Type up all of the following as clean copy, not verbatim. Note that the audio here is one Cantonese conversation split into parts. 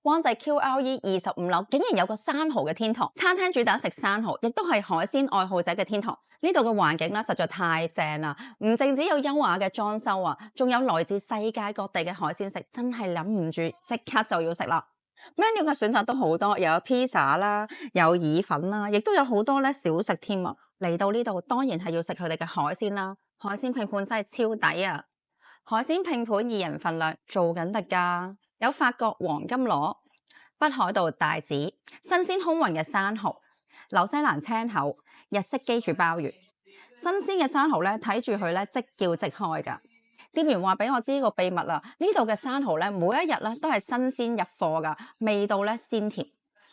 灣仔 QLE 25樓竟然有個生蠔嘅天堂，餐廳主打食生蠔，亦都係海鮮愛好者嘅天堂。呢度嘅環境咧實在太正啦，唔淨止有優雅嘅裝修啊，仲有來自世界各地嘅海鮮食，真係忍唔住即刻就要食啦。menu 嘅選擇都好多，又有披薩啦，有意粉啦，亦都有好多咧小食添啊！嚟到呢度當然係要食佢哋嘅海鮮啦，海鮮拼盤真係超抵啊！海鮮拼盤2人份量做緊特價，有法國黃金螺、北海道帶子、新鮮空運嘅生蠔、紐西蘭青口、日式基柱鮑魚。新鮮嘅生蠔咧，睇住佢咧即叫即開㗎。店員話俾我知個秘密啦，呢度嘅生蠔咧每一日咧都係新鮮入貨㗎，味道咧鮮甜，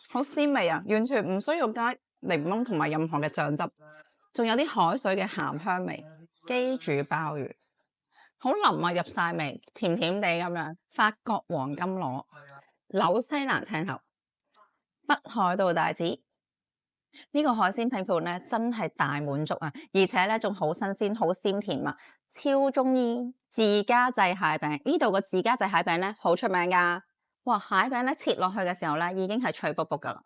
好鮮味啊，完全唔需要加檸檬同埋任何嘅醬汁，仲有啲海水嘅鹹香味。基柱鮑魚好腍啊，入晒味，甜甜地咁樣。法國黃金螺、紐西蘭青口、北海道帶子。呢個海鮮拼盤咧真係大滿足啊，而且咧仲好新鮮，好鮮甜啊，超中意。自家製蟹餅，呢度個自家製蟹餅咧好出名噶。哇，蟹餅咧切落去嘅時候咧已經係脆卜卜噶啦，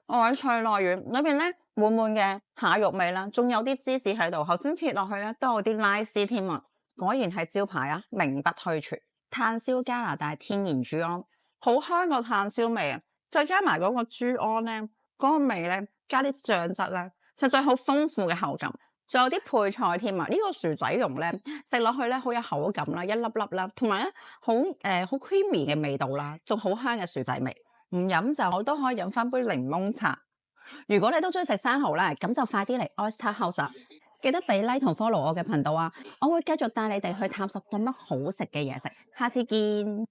外脆內軟，裏邊咧滿滿嘅蟹肉味啦，仲有啲芝士喺度，頭先切落去咧都有啲拉絲添啊，果然係招牌啊，名不虛傳。炭燒加拿大天然豬肝，好香個炭燒味啊，再加埋嗰個豬肝咧，嗰個味咧加啲醬汁咧，實在好豐富嘅口感。仲有啲配菜添啊！呢個薯仔蓉咧食落去咧好有口感啦，一粒粒啦，同埋咧好creamy 嘅味道啦，仲好香嘅薯仔味。唔飲酒我都可以飲翻杯檸檬茶。如果你都中意食生蠔咧，咁就快啲嚟 Oyster House 啦！記得俾 like 同 follow 我嘅頻道啊！我會繼續帶你哋去探索咁多好食嘅嘢食。下次見。